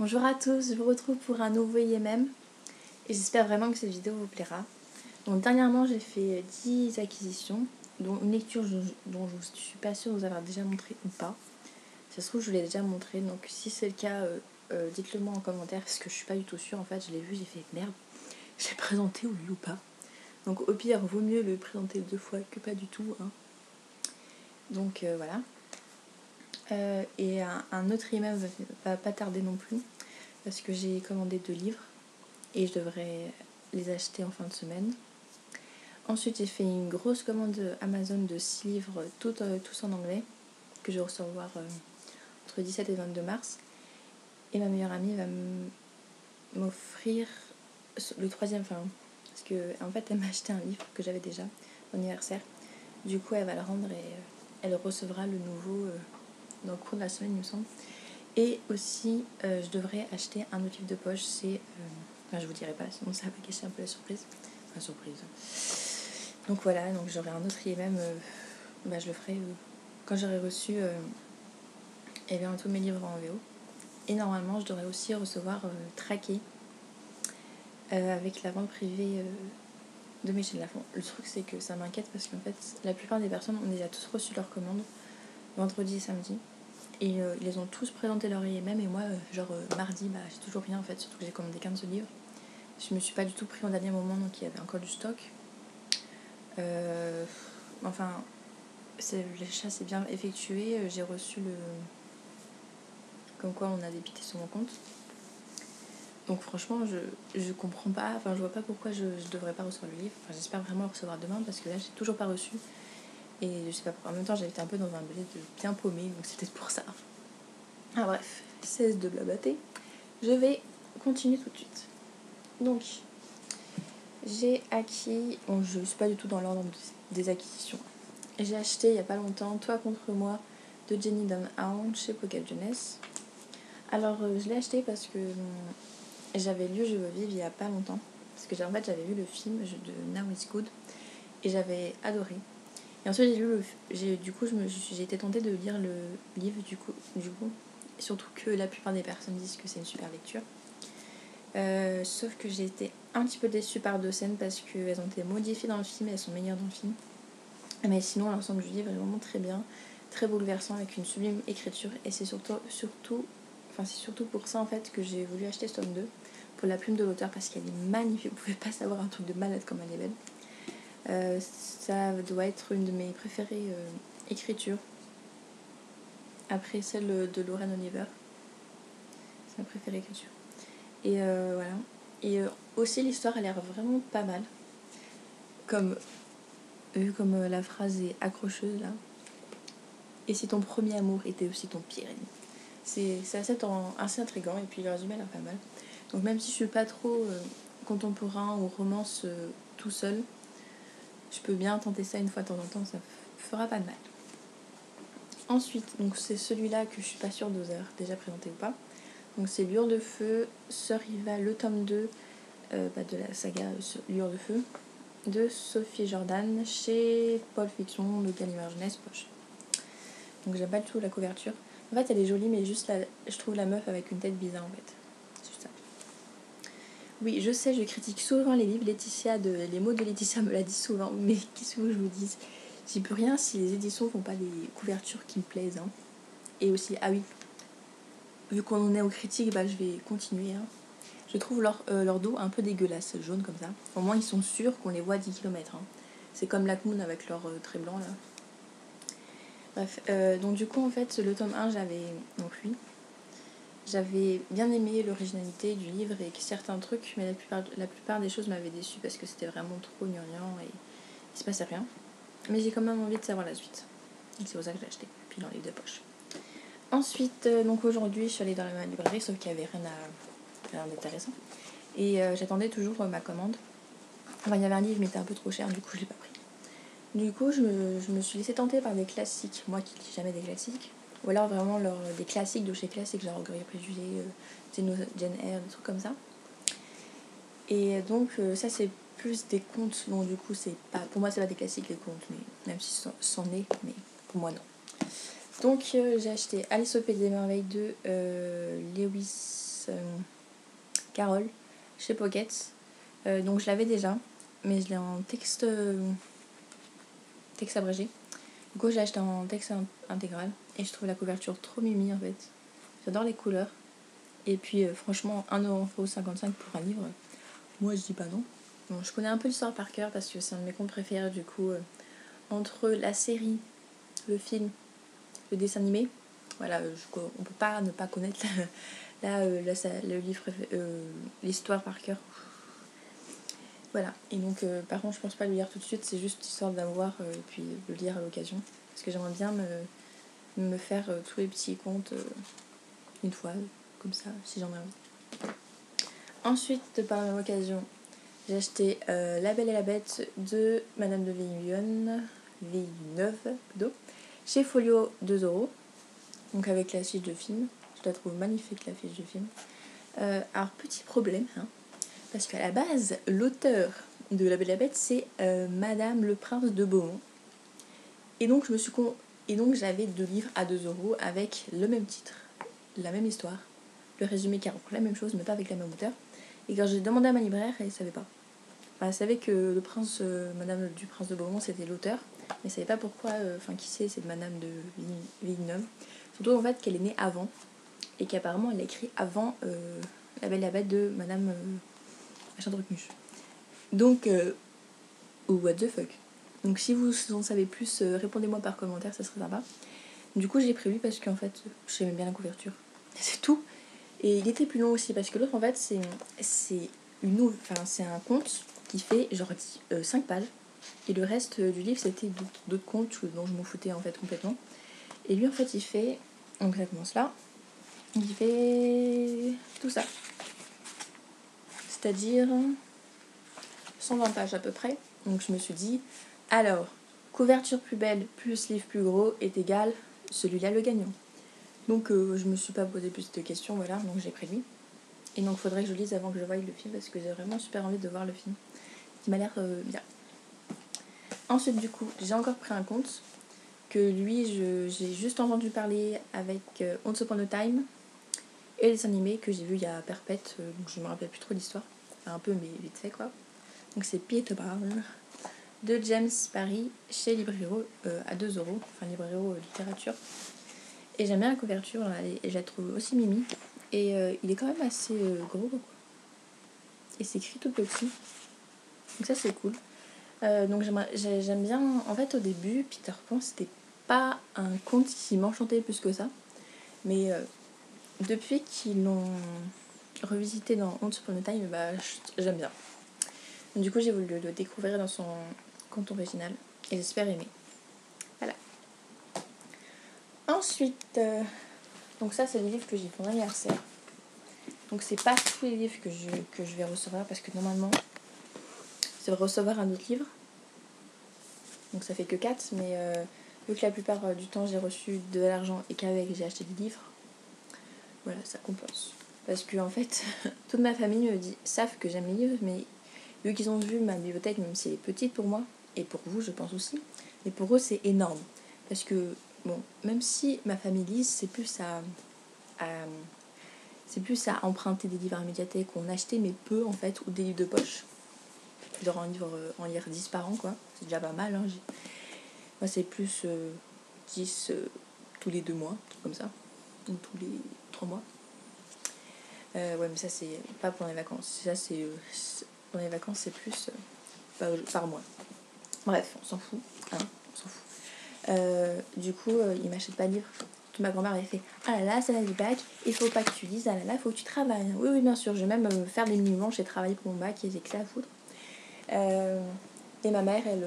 Bonjour à tous, je vous retrouve pour un nouveau IMM et j'espère vraiment que cette vidéo vous plaira. Donc dernièrement j'ai fait 10 acquisitions, dont une lecture dont je ne suis pas sûre de vous avoir déjà montré ou pas. Ça se trouve je vous l'ai déjà montré, donc si c'est le cas, dites-le moi en commentaire parce que je suis pas du tout sûre. En fait je l'ai vu, j'ai fait merde, je l'ai présenté oui ou pas. Donc au pire vaut mieux le présenter 2 fois que pas du tout, hein. Donc voilà. Et un autre IMM va pas tarder non plus parce que j'ai commandé 2 livres et je devrais les acheter en fin de semaine. Ensuite j'ai fait une grosse commande Amazon de 6 livres tous en anglais que je vais recevoir entre 17 et 22 mars, et ma meilleure amie va m'offrir le troisième, parce que en fait elle m'a acheté un livre que j'avais déjà au anniversaire, du coup elle va le rendre et elle recevra le nouveau dans le cours de la semaine il me semble. Et aussi je devrais acheter un autre livre de poche, c'est je vous dirai pas sinon ça va cacher un peu la surprise. Donc voilà, donc j'aurai un autre IMM, je le ferai quand j'aurai reçu tous mes livres en VO. Et normalement je devrais aussi recevoir Traqué avec la vente privée de Michel Lafon. Le truc c'est que ça m'inquiète parce qu'en fait la plupart des personnes ont déjà tous reçu leur commande vendredi et samedi. Et ils les ont tous présenté leur IMM et moi mardi j'ai toujours rien en fait, surtout que j'ai commandé qu'un seul livre. Je me suis pas du tout pris au dernier moment, donc il y avait encore du stock. L'achat s'est bien effectué, j'ai reçu comme quoi on a débité sur mon compte. Donc franchement je comprends pas, je vois pas pourquoi je devrais pas recevoir le livre. J'espère vraiment le recevoir demain parce que là j'ai toujours pas reçu. Et je sais pas pourquoi, en même temps j'avais été un peu dans un budget bien paumé, donc c'est peut-être pour ça. Ah bref, cesse de blablater. Je vais continuer tout de suite. Donc j'ai acquis, je suis pas du tout dans l'ordre des acquisitions. J'ai acheté il y a pas longtemps Toi contre moi de Jenny Downhound chez Pocket Jeunesse. Alors je l'ai acheté parce que j'avais lu Je veux vivre il y a pas longtemps, parce que en fait j'avais vu le film de Now It's Good et j'avais adoré. Et ensuite j'ai été tentée de lire le livre du coup, surtout que la plupart des personnes disent que c'est une super lecture. Sauf que j'ai été un petit peu déçue par 2 scènes parce qu'elles ont été modifiées dans le film et elles sont meilleures dans le film. Mais sinon l'ensemble du livre est vraiment très bien, très bouleversant avec une sublime écriture, et c'est surtout pour ça en fait que j'ai voulu acheter ce tome 2, pour la plume de l'auteur, parce qu'elle est magnifique. Vous pouvez pas savoir un truc de malade comme elle est belle. Ça doit être une de mes préférées écritures après celle de Lauren Oliver. C'est ma préférée écriture. Et voilà. Et aussi l'histoire a l'air vraiment pas mal, comme la phrase est accrocheuse là. Et si ton premier amour était aussi ton pire ennemi. C'est assez intriguant, et puis le résumé a l'air pas mal. Donc même si je suis pas trop contemporain ou romance tout seul, je peux bien tenter ça une fois de temps en temps, ça fera pas de mal. Ensuite, donc c'est celui-là que je suis pas sûre d'oser déjà présenté ou pas. Donc c'est Lueur de Feu, Sœur Riva, le tome 2 de la saga Lueur de Feu, de Sophie Jordan, chez Paul Fiction, de Gallimard Jeunesse Poche. Donc j'aime pas du tout la couverture. En fait elle est jolie, mais juste je trouve la meuf avec une tête bizarre en fait. C'est juste ça. Oui, je sais, je critique souvent les livres. Les mots de Laetitia me l'a dit souvent, mais qu'est-ce que je vous dise, j'y peux rien si les éditions font pas des couvertures qui me plaisent, hein. Et aussi, ah oui, vu qu'on en est aux critiques, je vais continuer, hein. Je trouve leur dos un peu dégueulasse, jaune comme ça. Au moins ils sont sûrs qu'on les voit à 10 km, hein. C'est comme Lacmoon avec leur trait blanc là. Bref, donc du coup en fait le tome 1 j'avais bien aimé l'originalité du livre et certains trucs, mais la plupart des choses m'avaient déçue parce que c'était vraiment trop gnangnan et il se passait rien. Mais j'ai quand même envie de savoir la suite. Donc c'est pour ça que j'ai acheté, puis dans le livre de poche. Ensuite, donc aujourd'hui je suis allée dans la librairie, sauf qu'il n'y avait rien d'intéressant. Et j'attendais toujours ma commande. Il y avait un livre mais il était un peu trop cher, du coup je l'ai pas pris. Du coup je me suis laissée tenter par des classiques, moi qui lis jamais des classiques. Ou alors vraiment des classiques de chez Classique, genre Orgueil et Préjugés, Jane Eyre, des trucs comme ça. Et donc ça c'est plus des contes, bon du coup c'est pas, pour moi c'est pas des classiques les contes, mais même si c'en est, mais pour moi non. Donc j'ai acheté Alice au Pays des Merveilles de Lewis Carole chez Pocket. Donc je l'avais déjà, mais je l'ai en texte abrégé. Du coup j'ai acheté en texte intégral et je trouve la couverture trop mimi en fait. J'adore les couleurs. Et puis franchement 1,55€ pour un livre, moi je dis pas non. Bon, je connais un peu l'histoire par cœur parce que c'est un de mes contes préférés du coup. Entre la série, le film, le dessin animé, voilà, on peut pas ne pas connaître le livre, l'histoire par cœur. Voilà, et donc par contre je pense pas le lire tout de suite, c'est juste histoire d'avoir et puis le lire à l'occasion. Parce que j'aimerais bien me faire tous les petits contes une fois, comme ça, si j'en ai envie. Ensuite, par la même occasion, j'ai acheté La Belle et la Bête de Madame de Villeneuve plutôt, chez Folio 2€. Donc avec la fiche de film. Je la trouve magnifique la fiche de film. Alors petit problème, hein, parce qu'à la base, l'auteur de La Belle et la Bête, c'est Madame le Prince de Beaumont. Et donc j'avais 2 livres à 2€ avec le même titre, la même histoire, le résumé qui raconte la même chose, mais pas avec la même auteur. Et quand j'ai demandé à ma libraire, elle ne savait pas. Enfin, elle savait que le prince, Madame du Prince de Beaumont, c'était l'auteur, mais elle ne savait pas pourquoi, qui c'est Madame de Villeneuve. Surtout en fait qu'elle est née avant, et qu'apparemment elle a écrit avant La Belle et la Bête de Madame Machin Trucmuche. Donc, what the fuck. Donc si vous en savez plus, répondez-moi par commentaire, ça serait sympa. Du coup j'ai pris lui parce qu'en fait j'aimais bien la couverture. C'est tout. Et il était plus long aussi parce que l'autre en fait c'est un conte qui fait genre 5 pages. Et le reste du livre c'était d'autres contes dont je m'en foutais en fait complètement. Et lui en fait il fait, donc ça commence là, il fait tout ça. C'est-à-dire 120 pages à peu près. Donc je me suis dit, alors, couverture plus belle plus livre plus gros est égal celui-là le gagnant. Donc je me suis pas posé plus de questions, voilà, donc j'ai pris lui. Et donc il faudrait que je lise avant que je voie le film parce que j'ai vraiment super envie de voir le film. Il m'a l'air bien. Ensuite du coup, j'ai encore pris un conte que lui, j'ai juste entendu parler avec Once Upon a Time et les dessins animés que j'ai vu il y a Perpète, donc je me rappelle plus trop l'histoire. Enfin, un peu mais vite fait quoi. Donc c'est Peter Pan de James Parry chez Librairie à 2€, enfin Librairie littérature. Et j'aime bien la couverture, et je la trouve aussi mimi. Et il est quand même assez gros quoi. Et c'est écrit tout petit. Donc ça c'est cool. Donc j'aime bien. En fait au début Peter Pan c'était pas un conte qui m'enchantait plus que ça. Mais depuis qu'ils l'ont revisité dans Once Upon a Time, bah, j'aime bien. Du coup j'ai voulu le découvrir dans son conte original. Et j'espère aimer. Voilà. Ensuite, donc ça c'est les livres que j'ai pour mon anniversaire. Donc c'est pas tous les livres que je vais recevoir parce que normalement c'est recevoir un autre livre. Donc ça fait que 4, mais vu que la plupart du temps j'ai reçu de l'argent et qu'avec j'ai acheté des livres, voilà, ça compense. Parce que en fait, toute ma famille me savent que j'aime les livres, mais vu qu'ils ont vu ma bibliothèque, même si elle est petite pour moi, et pour vous je pense aussi, mais pour eux c'est énorme. Parce que, bon, même si ma famille lise, c'est plus à emprunter des livres à la médiathèque ou en acheter, mais peu en fait, ou des livres de poche. Genre en lire 10 par an, quoi. C'est déjà pas mal, hein. Moi c'est plus 10 tous les 2 mois, comme ça, ou tous les 3 mois. Ouais, mais ça c'est pas pour les vacances. Ça c'est pour les vacances c'est plus par mois. Bref, on s'en fout, hein, on s'en fout. Du coup, il m'achète pas de livres. Ma grand-mère avait fait « Ah là là, c'est la du bac, il faut pas que tu lises, ah là là, il faut que tu travailles. » Oui, oui, bien sûr, je vais même faire des nuits-blanches et travailler pour mon bac et j'ai que ça à foutre. Et ma mère, elle,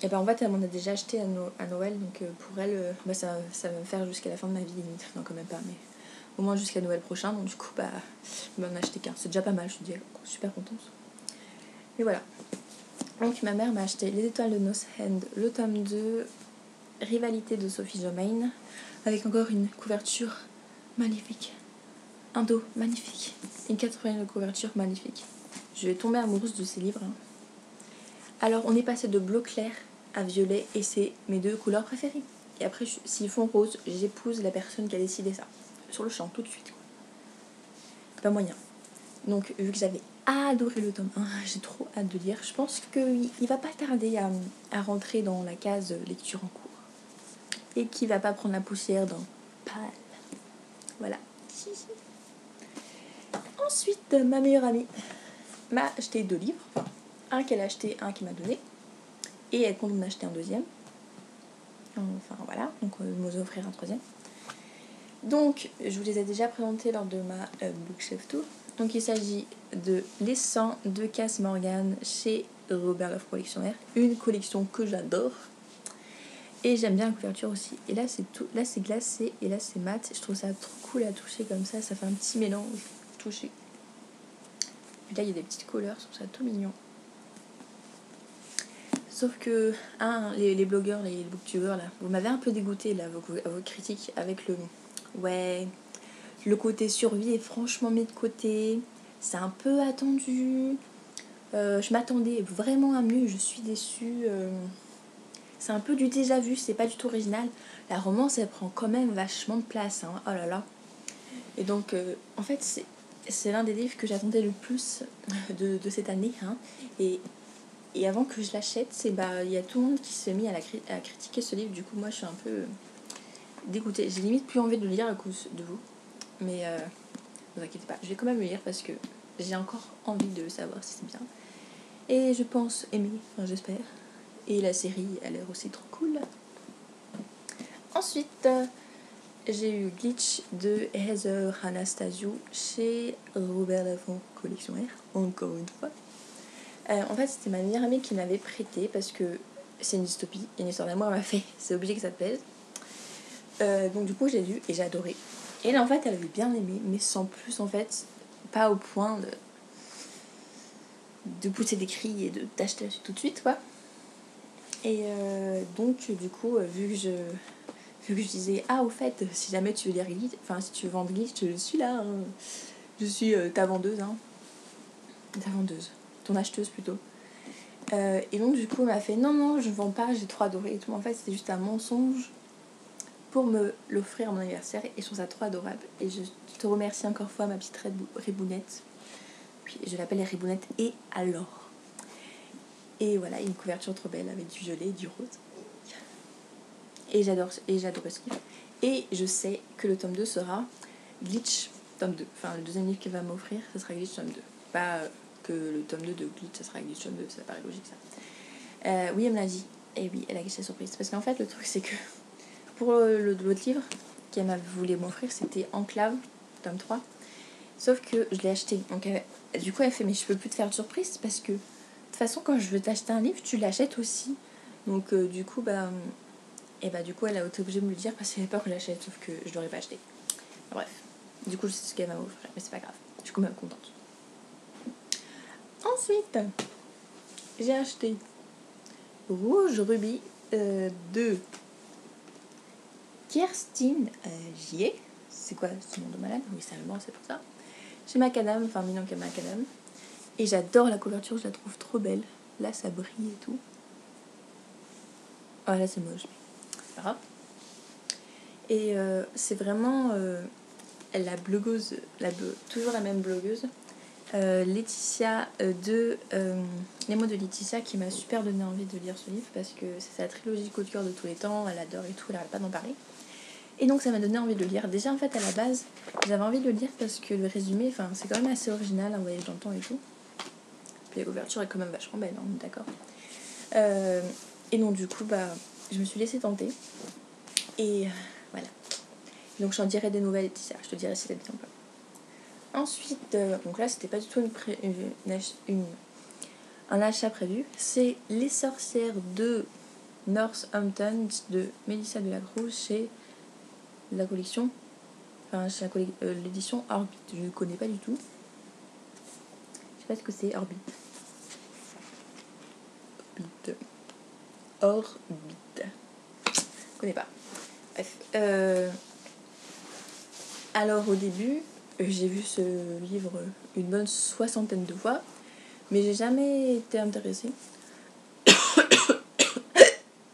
et ben en fait, elle m'en a déjà acheté à Noël, donc pour elle, ça va me faire jusqu'à la fin de ma vie limite. Non, quand même pas, mais au moins jusqu'à Noël prochain, donc du coup, elle m'en a acheté qu'un. C'est déjà pas mal, je suis super contente. Et voilà. Donc ma mère m'a acheté Les Étoiles de North End, le tome 2, Rivalité de Sophie Germain, avec encore une couverture magnifique. Un dos magnifique. Une 80e couverture magnifique. Je vais tomber amoureuse de ces livres. Alors on est passé de bleu clair à violet et c'est mes 2 couleurs préférées. Et après s'ils font rose, j'épouse la personne qui a décidé ça. Sur le champ, tout de suite. pas moyen. Donc vu que j'avais adoré le tome 1, j'ai trop hâte de lire. Je pense qu'il va pas tarder à rentrer dans la case lecture en cours. Et qu'il va pas prendre la poussière dans pâle. Voilà. Ensuite, ma meilleure amie m'a acheté 2 livres. Enfin, un qu'elle a acheté, un qu'elle m'a donné. Et elle compte en acheter un deuxième. Enfin voilà, donc elle nous offrir un troisième. Donc, je vous les ai déjà présentés lors de ma bookshelf tour. Donc il s'agit de Les 100 de Cass Morgan chez Robert Laff Collectionnaire. Une collection que j'adore. Et j'aime bien la couverture aussi. Et là c'est tout, là c'est glacé et là c'est mat. Je trouve ça trop cool à toucher comme ça fait un petit mélange touché. Et là il y a des petites couleurs, je trouve ça tout mignon. Sauf que les blogueurs, les booktubeurs là, vous m'avez un peu dégoûté là à vos critiques avec le côté survie est franchement mis de côté. C'est un peu attendu. Je m'attendais vraiment à mieux, je suis déçue. C'est un peu du déjà vu, c'est pas du tout original. La romance, elle prend quand même vachement de place, hein. Oh là là. Et donc, en fait, c'est l'un des livres que j'attendais le plus de cette année, hein. Et avant que je l'achète, il y a tout le monde qui s'est mis à critiquer ce livre. Du coup, moi, je suis un peu dégoûtée. J'ai limite plus envie de le lire à cause de vous. Mais ne vous inquiétez pas, je vais quand même le lire parce que j'ai encore envie de savoir si c'est bien. Et je pense aimer, enfin j'espère. Et la série a l'air aussi trop cool. Ensuite, j'ai eu Glitch de Heather Anastasiou chez Robert Laff Collectionnaire, encore une fois. En fait, c'était ma meilleure amie qui m'avait prêté parce que c'est une dystopie, une histoire d'amour m'a fait, c'est obligé que ça te plaise. Donc du coup, j'ai lu et j'ai adoré. Et là, en fait, elle avait bien aimé, mais sans plus, en fait, pas au point de pousser des cris et de t'acheter tout de suite, quoi. Et donc, du coup, vu que je disais, au fait, si jamais tu veux lire Glitch, enfin, si tu veux vendre Glitch, je suis là, hein. Je suis ta vendeuse, hein. Ta vendeuse, ton acheteuse plutôt. Et donc, du coup, elle m'a fait, non, je vends pas, j'ai trop adoré et tout. En fait, c'était juste un mensonge pour me l'offrir à mon anniversaire et je trouve ça trop adorable. Et je te remercie encore une fois, ma petite Ribounette. Puis je l'appelle Ribounette et alors. Et voilà, une couverture trop belle avec du violet et du rose. Et j'adore ce livre. Et je sais que le tome 2 sera Glitch tome 2. Enfin, le deuxième livre qu'elle va m'offrir, ce sera Glitch tome 2. Pas que le tome 2 de Glitch, ça sera Glitch tome 2, ça paraît logique ça. Oui, elle me l'a dit. Et oui, elle a gâché la surprise. Parce qu'en fait, le truc, c'est que pour l'autre livre qu'elle m'a voulu m'offrir, c'était Enclave, tome 3. Sauf que je l'ai acheté. Donc, du coup, elle fait, mais je peux plus te faire de surprise parce que de toute façon, quand je veux t'acheter un livre, tu l'achètes aussi. Donc, du coup, du coup, elle a été obligée de me le dire parce qu'elle avait peur que je l'achète, sauf que je l'aurais pas acheté. Bref, du coup, je sais ce qu'elle m'a offert, mais c'est pas grave. Je suis quand même contente. Ensuite, j'ai acheté Rouge Rubis de Kerstin Gier. C'est quoi ce nom de malade? Oui, c'est allemand, c'est pour ça. Chez Macadam, enfin Minanka Macadam. Et j'adore la couverture, je la trouve trop belle. Là, ça brille et tout. Là, c'est moche. C'est pas grave. Et c'est vraiment la blogueuse, toujours la même blogueuse, Laetitia de Les mots de Laetitia, qui m'a super donné envie de lire ce livre parce que c'est sa trilogie coup de cœur de tous les temps, elle adore et tout, elle n'arrête pas d'en parler. Et donc ça m'a donné envie de le lire. Déjà en fait à la base j'avais envie de le lire parce que le résumé, c'est quand même assez original, un voyage dans le temps et tout. Puis l'ouverture est quand même vachement belle, hein, d'accord. Et donc du coup je me suis laissée tenter. Et voilà. Donc j'en dirai des nouvelles, Laetitia, je te dirai si t'as bien ou pas. Ensuite, donc là c'était pas du tout un achat prévu. C'est Les sorcières de Northampton de Mélissa Delacruz chez la collection, chez l'édition Orbit. Je ne connais pas du tout. Je sais pas ce que c'est Orbit. Orbit. Je connais pas. Bref. Alors au début, j'ai vu ce livre une bonne 60aine de fois, mais j'ai jamais été intéressée.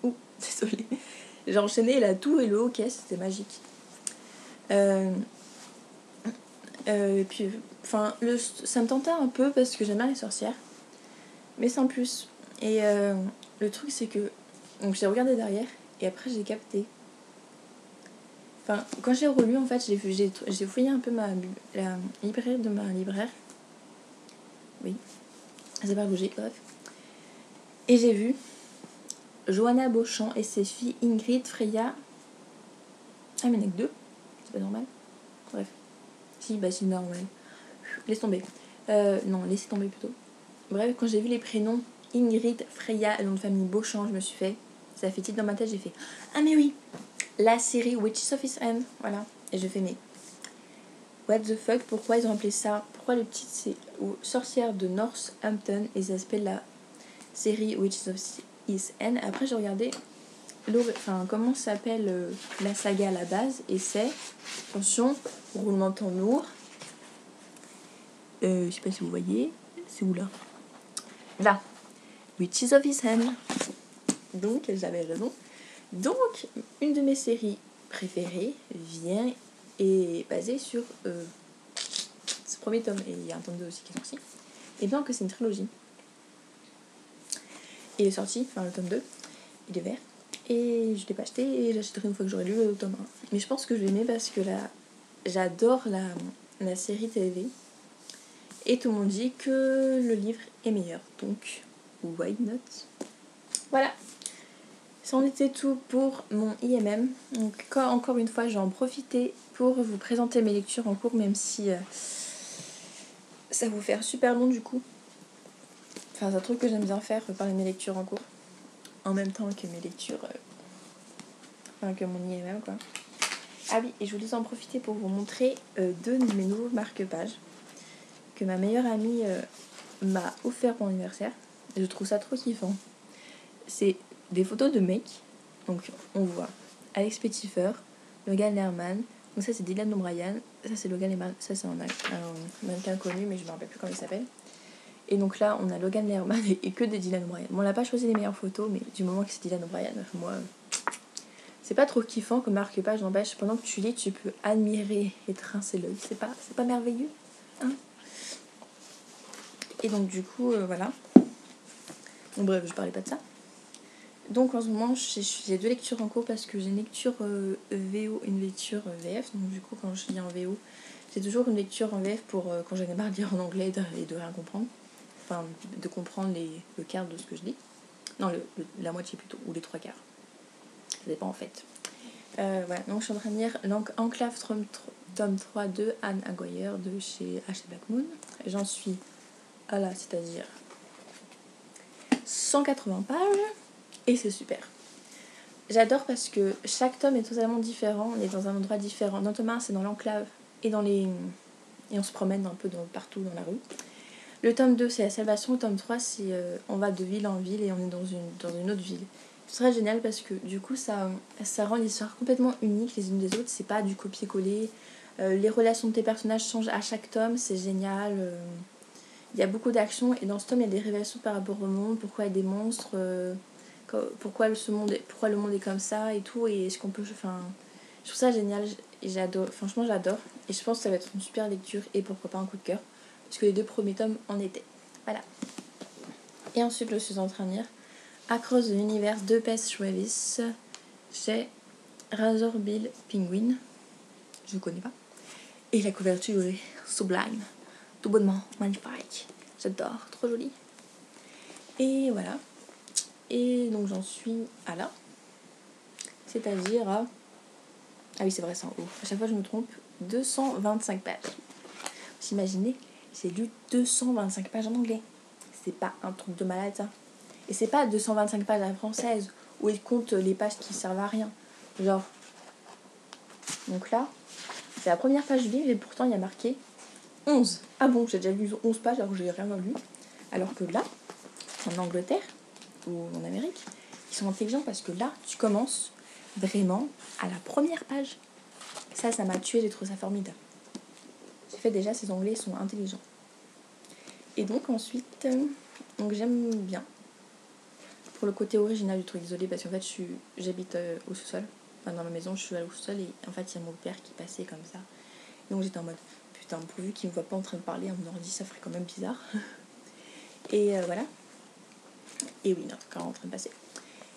Ouh, désolée. J'ai enchaîné la toux et le hockey, c'était magique. Et puis, enfin, ça me tentait un peu parce que j'aime bien les sorcières, mais sans plus. Et le truc, c'est que donc j'ai regardé derrière et après j'ai capté. Enfin, quand j'ai relu, en fait, j'ai fouillé un peu la librairie de ma libraire. Oui, c'est pas logique, bref. Et j'ai vu Johanna Beauchamp et ses filles Ingrid, Freya. Ah, mais il n'y en a que deux. C'est pas normal. Bref. Si, bah c'est normal. Laisse tomber. Non, laissez tomber plutôt. Bref, quand j'ai vu les prénoms Ingrid, Freya et nom de famille Beauchamp, je me suis fait. Ça a fait titre dans ma tête, j'ai fait ah, mais oui, la série Witches of East End. Voilà. Et je fais mais. What the fuck, pourquoi ils ont appelé ça? Pourquoi le titre c'est Sorcière de Northampton et ça s'appelle la série Witches of East End. Après j'ai regardé comment s'appelle la saga à la base et c'est, attention, roulement de tambour. Je sais pas si vous voyez, c'est où là? Là, Witches of East End. Donc j'avais raison. Donc une de mes séries préférées est basée sur ce premier tome, et il y a un tome 2 aussi qui est sorti. Et bien que c'est une trilogie. Il est sorti, enfin le tome 2, il est vert. Et je l'ai pas acheté et j'achèterai une fois que j'aurai lu le tome 1. Mais je pense que je vais aimer parce que là, j'adore la série TV. Et tout le monde dit que le livre est meilleur. Donc, why not? Voilà. Ça en était tout pour mon IMM. Donc encore une fois, je vais en profiter pour vous présenter mes lectures en cours, même si ça va vous faire super long du coup. Enfin, c'est un truc que j'aime bien faire, parler de mes lectures en cours. En même temps que mes lectures... Enfin, que mon IMM, quoi. Ah oui, et je voulais en profiter pour vous montrer deux de mes nouveaux marque-pages que ma meilleure amie m'a offert pour mon anniversaire. Et je trouve ça trop kiffant. C'est des photos de mecs. Donc on voit Alex Pettyfer, Logan Lerman. Donc ça c'est Dylan O'Brien. Ça c'est Logan Lerman. Ça c'est un mannequin connu mais je me rappelle plus comment il s'appelle. Et donc là on a Logan Lerman et que des Dylan O'Brien. Bon, on n'a pas choisi les meilleures photos mais du moment que c'est Dylan O'Brien, moi c'est pas trop kiffant comme marque-page, n'empêche, pendant que tu lis, tu peux admirer et trincer l'œil. C'est pas merveilleux, hein? Et donc du coup, voilà. Donc bref, je parlais pas de ça. Donc en ce moment, j'ai deux lectures en cours parce que j'ai une lecture VO et une lecture VF. Donc du coup, quand je lis en VO, j'ai toujours une lecture en VF pour quand j'en ai marre de lire en anglais et de rien comprendre. Enfin, de comprendre le quart de ce que je lis. Non, la moitié plutôt, ou les trois quarts. Ça dépend en fait. Voilà, donc je suis en train de lire Enclave tome 3 de Anne Aguirre de chez H. Black Moon. J'en suis à là, c'est-à-dire 180 pages et c'est super. J'adore parce que chaque tome est totalement différent, on est dans un endroit différent. Dans le tome 1, c'est dans l'enclave et on se promène un peu partout dans la rue. Le tome 2, c'est la Salvation. Le tome 3, c'est on va de ville en ville et on est dans une autre ville. C'est très génial parce que du coup ça rend l'histoire complètement unique les unes des autres. C'est pas du copier-coller. Les relations de tes personnages changent à chaque tome, c'est génial. Il y a beaucoup d'action et dans ce tome il y a des révélations par rapport au monde, pourquoi il y a des monstres, pourquoi le monde est comme ça et tout, et est-ce qu'on peut... Enfin, je trouve ça génial et j'adore, franchement j'adore, et je pense que ça va être une super lecture et pourquoi pas un coup de cœur, parce que les deux premiers tomes en étaient. Voilà. Et ensuite je suis en train de lire Across the Universe de Bess Travis chez Razorbill Penguin. Je ne connais pas. Et la couverture est sublime, tout bonnement magnifique. J'adore, trop joli. Et voilà. Et donc j'en suis à là. C'est-à-dire à... Ah oui, c'est vrai, c'est en haut. À chaque fois je me trompe. 225 pages. Vous imaginez, j'ai lu 225 pages en anglais. C'est pas un truc de malade ça. Et c'est pas 225 pages à la française où ils comptent les pages qui servent à rien. Genre. Donc là, c'est la première page du livre et pourtant il y a marqué 11. Ah bon, j'ai déjà lu 11 pages alors que j'ai rien lu. Alors que là, en Angleterre ou en Amérique, ils sont intelligents parce que là, tu commences vraiment à la première page. Ça m'a tué, j'ai trouvé ça formidable. J'ai fait déjà, ces Anglais sont intelligents. Et donc ensuite, donc j'aime bien. Pour le côté original du truc, désolé, parce qu'en fait, j'habite au sous-sol. Enfin, dans ma maison, je suis au sous-sol et en fait, il y a mon père qui passait comme ça. Donc j'étais en mode, putain, pourvu qu'il me voit pas en train de parler à mon ordi, ça ferait quand même bizarre. Et voilà. Et oui, en tout cas, en train de passer.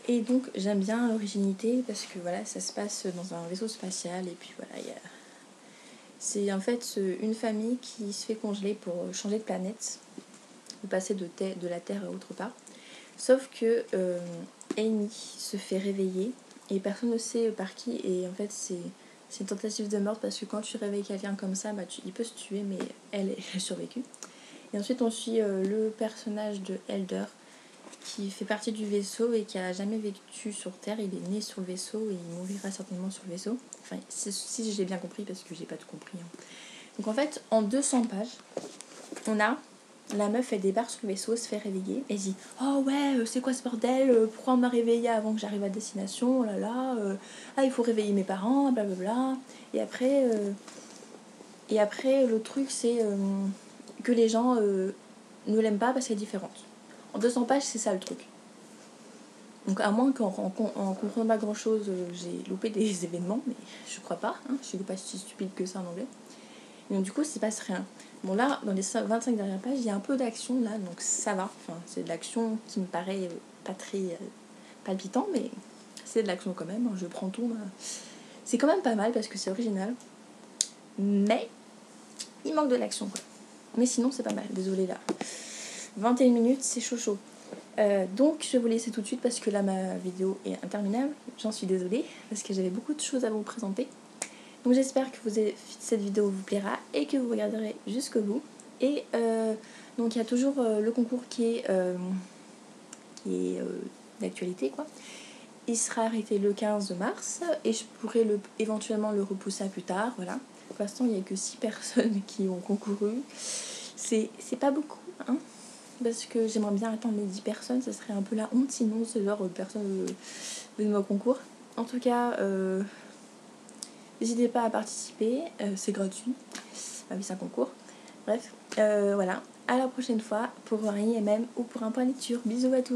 Et donc, j'aime bien l'originalité parce que voilà, ça se passe dans un vaisseau spatial. Et puis voilà, c'est en fait une famille qui se fait congeler pour changer de planète, de passer de la Terre à autre part. Sauf que Amy se fait réveiller et personne ne sait par qui. Et en fait, c'est une tentative de meurtre parce que quand tu réveilles quelqu'un comme ça, il peut se tuer, mais elle a survécu. Et ensuite, on suit le personnage de Elder qui fait partie du vaisseau et qui a jamais vécu sur Terre. Il est né sur le vaisseau et il mourira certainement sur le vaisseau. Enfin, si j'ai bien compris, parce que j'ai pas tout compris. Hein. Donc en fait, en 200 pages, on a la meuf, elle débarque sur le vaisseau, se fait réveiller. Elle dit « Oh ouais, c'est quoi ce bordel? Pourquoi on m'a réveillée avant que j'arrive à destination? Oh là là, il faut réveiller mes parents, blablabla. » Et après, le truc, c'est que les gens ne l'aiment pas parce qu'elle est différente. En 200 pages, c'est ça le truc. Donc à moins qu'en comprenant pas grand chose, j'ai loupé des événements, mais je crois pas, hein, je suis pas si stupide que ça en anglais. Et donc du coup, il se passe rien. Bon là, dans les 25 dernières pages, il y a un peu d'action là, donc ça va. Enfin, c'est de l'action qui me paraît pas très palpitant, mais c'est de l'action quand même. Je prends tout. C'est quand même pas mal parce que c'est original. Mais il manque de l'action quoi. Mais sinon, c'est pas mal. Désolée là. 21 minutes, c'est chaud. Donc je vais vous laisser tout de suite parce que là ma vidéo est interminable. J'en suis désolée parce que j'avais beaucoup de choses à vous présenter. Donc j'espère que cette vidéo vous plaira et que vous regarderez jusqu'au bout. Et donc il y a toujours le concours qui est d'actualité quoi. Il sera arrêté le 15 mars et je pourrais éventuellement le repousser à plus tard. Voilà. Pour l'instant il n'y a que 6 personnes qui ont concouru. C'est pas beaucoup hein. Parce que j'aimerais bien attendre les 10 personnes, ça serait un peu la honte sinon ce genre de personnes venues au concours. En tout cas, n'hésitez pas à participer, c'est gratuit. Ah oui, c'est un concours. Bref, voilà. À la prochaine fois pour un IMM ou pour un point lecture. Bisous à tous.